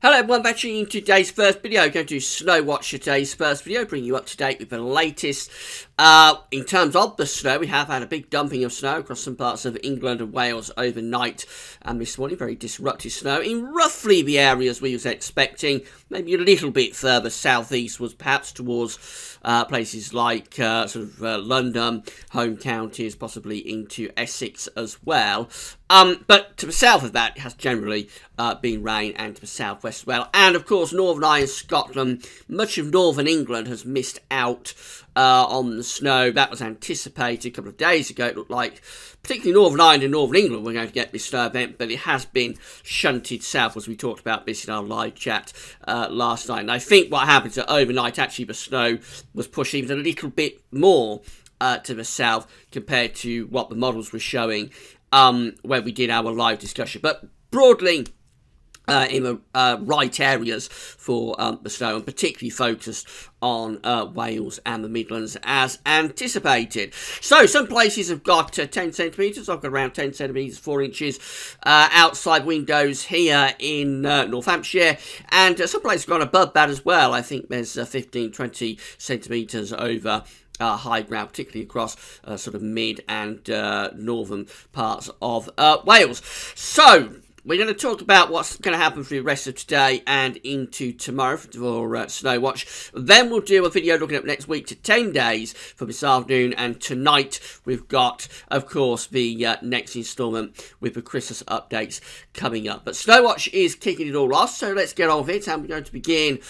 Hello everyone, back in today's first video. Going to snow watch today's first video, bringing you up to date with the latest. In terms of the snow, we have had a big dumping of snow across some parts of England and Wales overnight and this morning. Very disruptive snow in roughly the areas we was expecting. Maybe a little bit further southeast, was perhaps towards places like London, home counties, possibly into Essex as well. But to the south of that, it has generally been rain, and to the southwest as well. And of course, Northern Ireland, Scotland, much of northern England has missed out on the snow. That was anticipated a couple of days ago. It looked like, particularly Northern Ireland and Northern England, we're going to get this snow event, but it has been shunted south, as we talked about this in our live chat last night. And I think what happened is that overnight, actually, the snow was pushed even a little bit more to the south compared to what the models were showing when we did our live discussion. But broadly, in the right areas for the snow, and particularly focused on Wales and the Midlands as anticipated. So some places have got 10 centimetres. I've got around 10 centimetres, 4 inches outside windows here in North Hampshire, and some places have gone above that as well. I think there's 15, 20 centimetres over high ground, particularly across sort of mid and northern parts of Wales. So we're going to talk about what's going to happen for the rest of today and into tomorrow for Snow Watch. Then we'll do a video looking at next week to 10 days for this afternoon. And tonight we've got, of course, the next instalment with the Christmas updates coming up. But Snow Watch is kicking it all off, so let's get on with it. And we're going to begin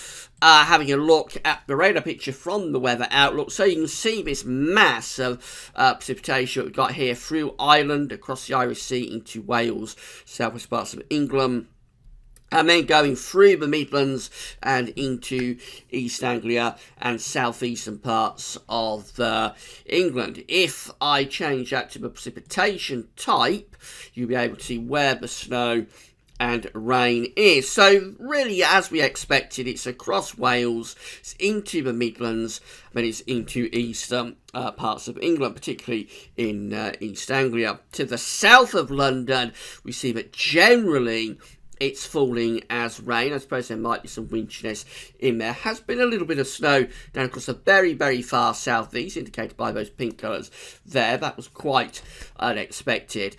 having a look at the radar picture from the weather outlook, so you can see this mass of precipitation we've got here through Ireland, across the Irish Sea into Wales, southwest parts of England, and then going through the Midlands and into East Anglia and southeastern parts of England. If I change that to the precipitation type, you'll be able to see where the snow and rain is. So really, as we expected, it's across Wales, it's into the Midlands, but it's into eastern parts of England, particularly in East Anglia. To the south of London, we see that generally it's falling as rain. I suppose there might be some windiness in there. Has been a little bit of snow down across the very, very far southeast, indicated by those pink colours there. That was quite unexpected.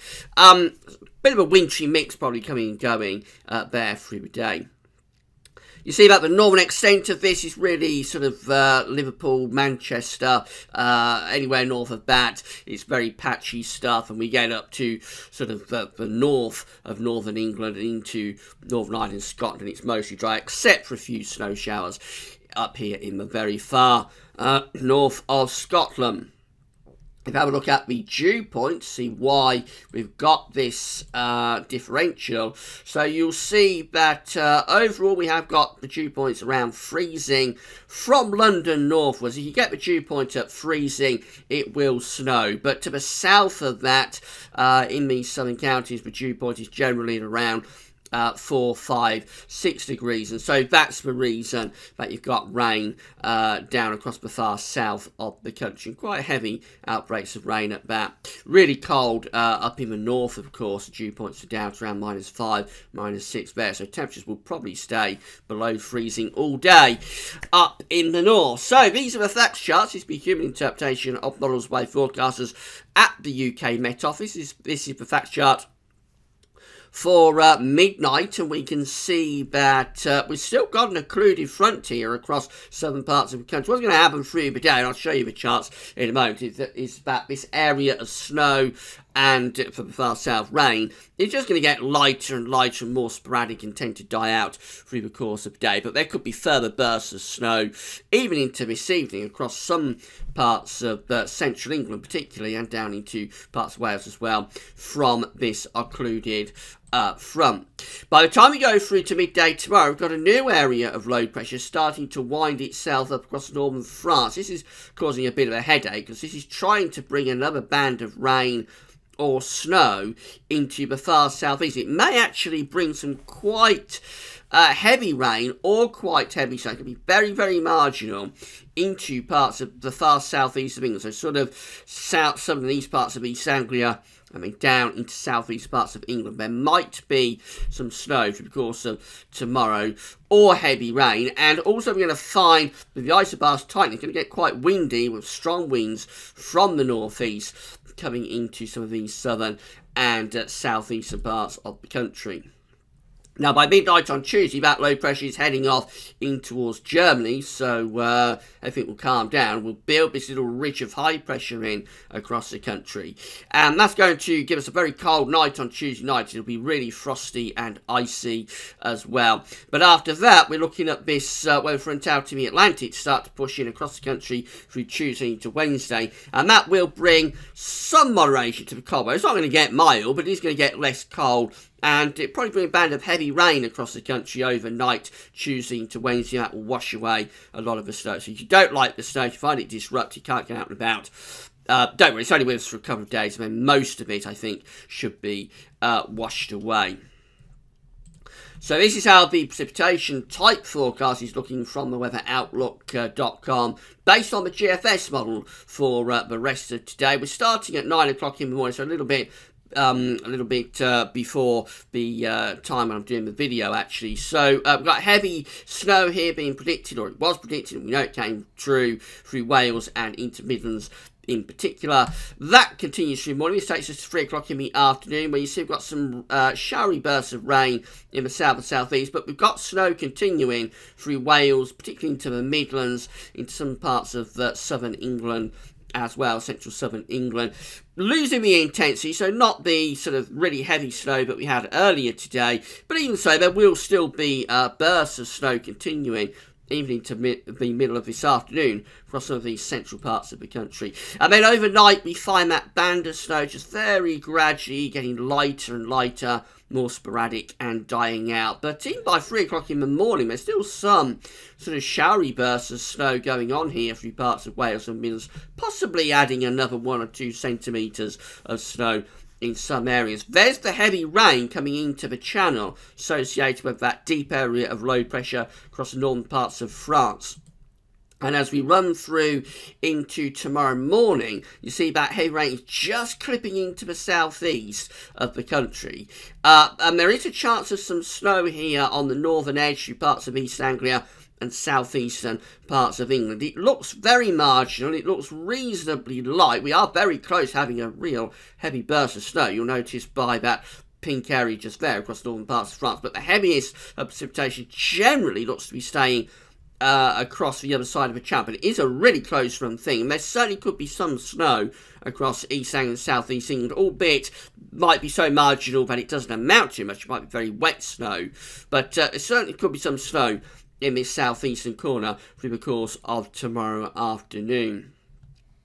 Bit of a wintry mix probably coming and going there through the day. You see that the northern extent of this is really sort of Liverpool, Manchester, anywhere north of that. It's very patchy stuff, and we get up to sort of the north of northern England and into Northern Ireland and Scotland. It's mostly dry, except for a few snow showers up here in the very far north of Scotland. If you have a look at the dew point, see why we've got this differential. So you'll see that overall we have got the dew points around freezing from London northwards. If you get the dew point at freezing, it will snow. But to the south of that, in these southern counties, the dew point is generally at around 4, 5, 6 degrees, and so that's the reason that you've got rain down across the far south of the country. Quite heavy outbreaks of rain at that. Really cold up in the north, of course. The dew points are down to around -5, -6 there, so temperatures will probably stay below freezing all day up in the north. So these are the facts charts. This is the human interpretation of models by forecasters at the UK Met Office. This is the facts chart for midnight, and we can see that we've still got an occluded front here across southern parts of the country. What's going to happen through the day, and I'll show you the charts in a moment, is that this area of snow and for the far south rain is just going to get lighter and lighter and more sporadic and tend to die out through the course of the day. But there could be further bursts of snow even into this evening across some parts of central England particularly, and down into parts of Wales as well from this occluded front. By the time we go through to midday tomorrow, we've got a new area of low pressure starting to wind itself up across northern France. This is causing a bit of a headache because this is trying to bring another band of rain or snow into the far southeast. It may actually bring some quite heavy rain or quite heavy snow. It can be very, very marginal into parts of the far southeast of England. So sort of south, some of these parts of East Anglia I mean, down into southeast parts of England. There might be some snow through the course of tomorrow or heavy rain. And also we're going to find with the isobars tightening, it's going to get quite windy with strong winds from the northeast coming into some of these southern and southeastern parts of the country. Now, by midnight on Tuesday, that low pressure is heading off in towards Germany, so everything will calm down. We'll build this little ridge of high pressure in across the country. And that's going to give us a very cold night on Tuesday night. It'll be really frosty and icy as well. But after that, we're looking at this weather front out in the Atlantic to start to push in across the country through Tuesday into Wednesday. And that will bring some moderation to the cold weather. It's not going to get mild, but it is going to get less cold. And it probably bring a band of heavy rain across the country overnight, Tuesday into Wednesday. That will wash away a lot of the snow. So if you don't like the snow, if you find it disruptive, you can't get out and about, don't worry, it's only with us for a couple of days. I mean, most of it, I think, should be washed away. So this is how the precipitation type forecast is looking from the weatheroutlook.com based on the GFS model for the rest of today. We're starting at 9 o'clock in the morning, so a little bit before the time when I'm doing the video, actually. So we've got heavy snow here being predicted, or it was predicted, and we know it came through Wales and into Midlands in particular. That continues through the morning. This takes us to 3 o'clock in the afternoon, where you see we've got some showery bursts of rain in the south and southeast, but we've got snow continuing through Wales, particularly into the Midlands, into some parts of southern England as well, central southern England, losing the intensity, so not the sort of really heavy snow that we had earlier today, but even so, there will still be bursts of snow continuing even into the middle of this afternoon across some of these central parts of the country. And then overnight we find that band of snow just very gradually getting lighter and lighter, more sporadic and dying out. But even by 3 o'clock in the morning, there's still some sort of showery bursts of snow going on here through parts of Wales and Midlands, possibly adding another 1 or 2 centimetres of snow in some areas. There's the heavy rain coming into the channel associated with that deep area of low pressure across the northern parts of France. And as we run through into tomorrow morning, you see that heavy rain is just clipping into the southeast of the country. And there is a chance of some snow here on the northern edge through parts of East Anglia and southeastern parts of England. It looks very marginal. It looks reasonably light. We are very close to having a real heavy burst of snow. You'll notice by that pink area just there across northern parts of France. But the heaviest precipitation generally looks to be staying across the other side of the channel, but it is a really close run thing, and there certainly could be some snow across East Anglia and South East England, albeit might be so marginal that it doesn't amount to much. It might be very wet snow, but it certainly could be some snow in this southeastern corner through the course of tomorrow afternoon.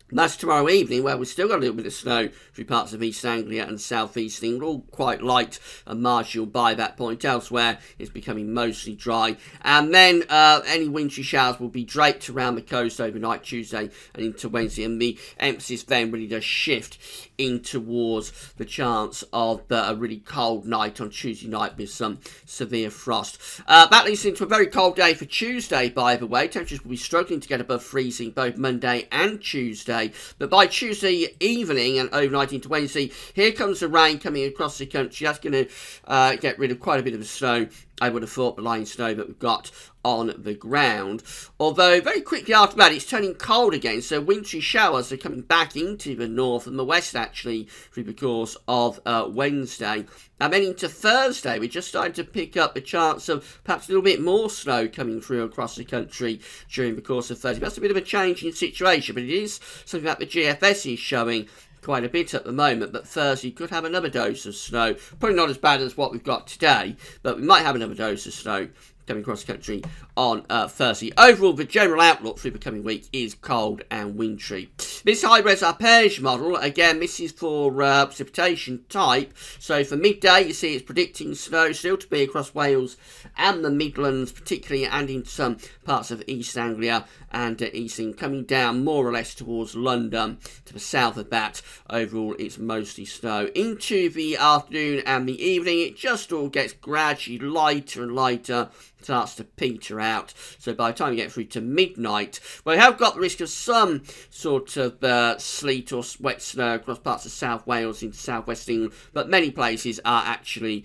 And that's tomorrow evening, where we've still got a little bit of snow through parts of East Anglia and South East England, all quite light and marginal by that point. Elsewhere, it's becoming mostly dry. And then any wintry showers will be draped around the coast overnight, Tuesday and into Wednesday. And the emphasis then really does shift in towards the chance of a really cold night on Tuesday night with some severe frost. That leads into a very cold day for Tuesday, by the way. Temperatures will be struggling to get above freezing both Monday and Tuesday. But by Tuesday evening and overnight into Wednesday, here comes the rain coming across the country. That's going to get rid of quite a bit of the snow, I would have thought, the lying snow that we've got on the ground. Although very quickly after that, it's turning cold again, so wintry showers are coming back into the north and the west, actually, through the course of Wednesday. And then into Thursday, we're just starting to pick up the chance of perhaps a little bit more snow coming through across the country during the course of Thursday. That's a bit of a changing situation, but it is something that the GFS is showing quite a bit at the moment. But Thursday could have another dose of snow. Probably not as bad as what we've got today, but we might have another dose of snow coming across the country on Thursday. Overall, the general outlook for the coming week is cold and wintry. This high-res arpege model, again, this is for precipitation type. So for midday, you see it's predicting snow still to be across Wales and the Midlands, particularly, and in some parts of East Anglia and East England, coming down more or less towards London to the south of that. Overall, it's mostly snow. Into the afternoon and the evening, it just all gets gradually lighter and lighter, starts to peter out. So by the time you get through to midnight, well, we have got the risk of some sort of sleet or wet snow across parts of South Wales into southwest England, but many places are actually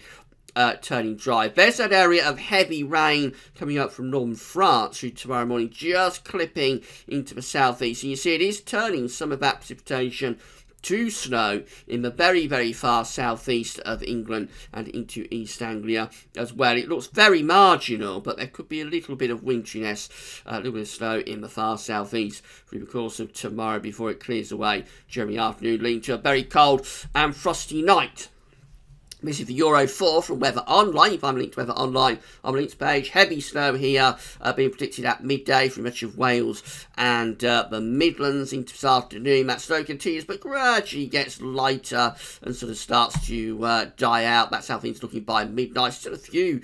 turning dry. There's that area of heavy rain coming up from northern France through tomorrow morning, just clipping into the southeast. And you see it is turning some of that precipitation to snow in the very, very far southeast of England and into East Anglia as well. It looks very marginal, but there could be a little bit of winteriness, a little bit of snow in the far southeast through the course of tomorrow before it clears away during the afternoon, leading to a very cold and frosty night. This is the Euro 4 from Weather Online. You find a link to Weather Online on the links page. Heavy snow here being predicted at midday for much of Wales and the Midlands into this afternoon. That snow continues but gradually gets lighter and sort of starts to die out. That's how things are looking by midnight. Still a few,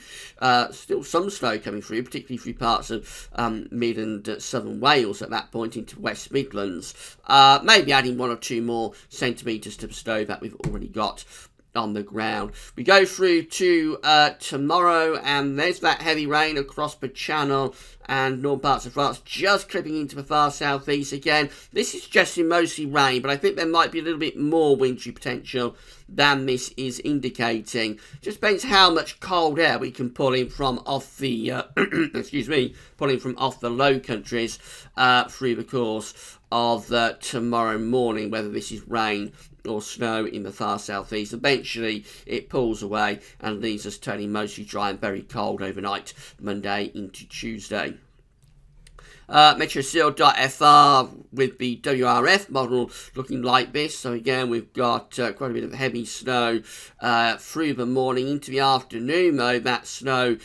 still some snow coming through, particularly through parts of mid and southern Wales at that point into West Midlands. Maybe adding 1 or 2 more centimetres to the snow that we've already got on the ground. We go through to tomorrow, and there's that heavy rain across the Channel and northern parts of France, just clipping into the far southeast again. This is suggesting mostly rain, but I think there might be a little bit more wintry potential than this is indicating. Just depends how much cold air we can pull in from off the excuse me, pulling from off the Low Countries through the course of tomorrow morning, whether this is rain or snow in the far southeast. Eventually it pulls away and leaves us turning mostly dry and very cold overnight, Monday into Tuesday. Meteosil.fr with the WRF model looking like this. So again, we've got quite a bit of heavy snow through the morning into the afternoon, though that snow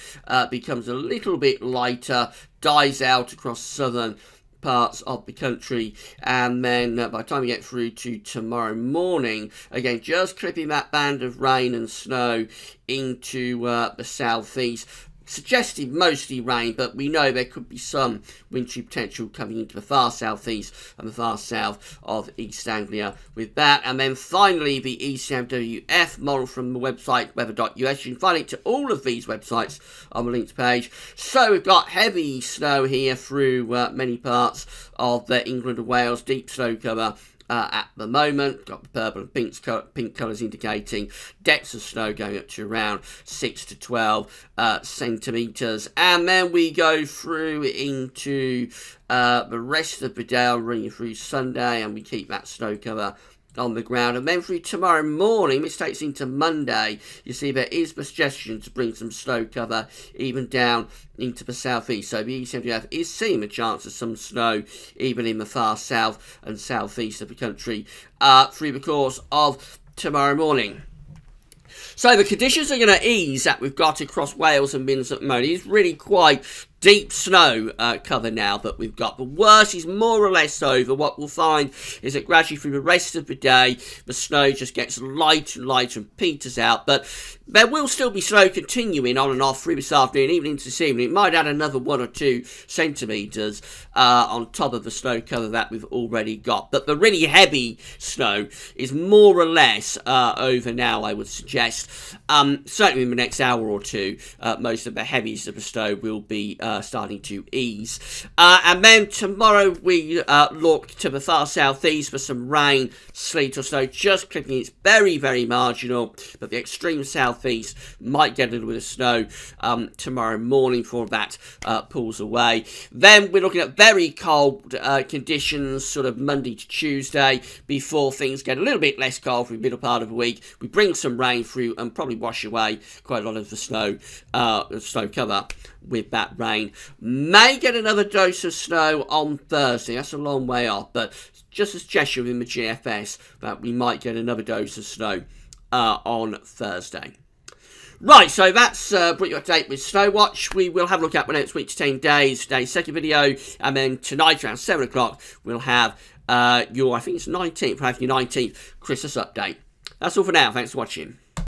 becomes a little bit lighter, dies out across southern parts of the country, and then by the time we get through to tomorrow morning, again just clipping that band of rain and snow into the southeast, suggesting mostly rain, but we know there could be some wintry potential coming into the far southeast and the far south of East Anglia with that. And then finally the ECMWF model from the website weather.us. You can find it to all of these websites on the links page. So we've got heavy snow here through many parts of England and Wales, deep snow cover at the moment. Got the purple and pink colours indicating depths of snow going up to around 6 to 12 centimetres. And then we go through into the rest of the day, running through Sunday, and we keep that snow cover on the ground. And then through tomorrow morning, which takes into Monday, you see there is the suggestion to bring some snow cover even down into the southeast. So the ECMWF is seeing a chance of some snow even in the far south and southeast of the country through the course of tomorrow morning. So the conditions are going to ease that we've got across Wales and Midlands at the moment. It's really quite deep snow cover now that we've got. The worst is more or less over. What we'll find is that gradually through the rest of the day, the snow just gets lighter and lighter and peters out. But there will still be snow continuing on and off through this afternoon, even into this evening. It might add another 1 or 2 centimetres on top of the snow cover that we've already got. But the really heavy snow is more or less over now, I would suggest. Certainly in the next hour or two, most of the heaviest of the snow will be starting to ease. And then tomorrow we look to the far southeast for some rain, sleet or snow, just clipping. It's very, very marginal, but the extreme southeast might get a little bit of snow tomorrow morning before that pulls away. Then we're looking at very cold conditions sort of Monday to Tuesday before things get a little bit less cold for the middle part of the week. We bring some rain through and probably wash away quite a lot of the snow cover with that rain. May get another dose of snow on Thursday. That's a long way off, but just as Cheshire in the GFS that we might get another dose of snow on Thursday. Right, so that's brought you up to date with Snow Watch. We will have a look at the next week's 10 days, today's second video, and then tonight around 7 o'clock we'll have I think it's 19th, we'll have your 19th Christmas update. That's all for now. Thanks for watching.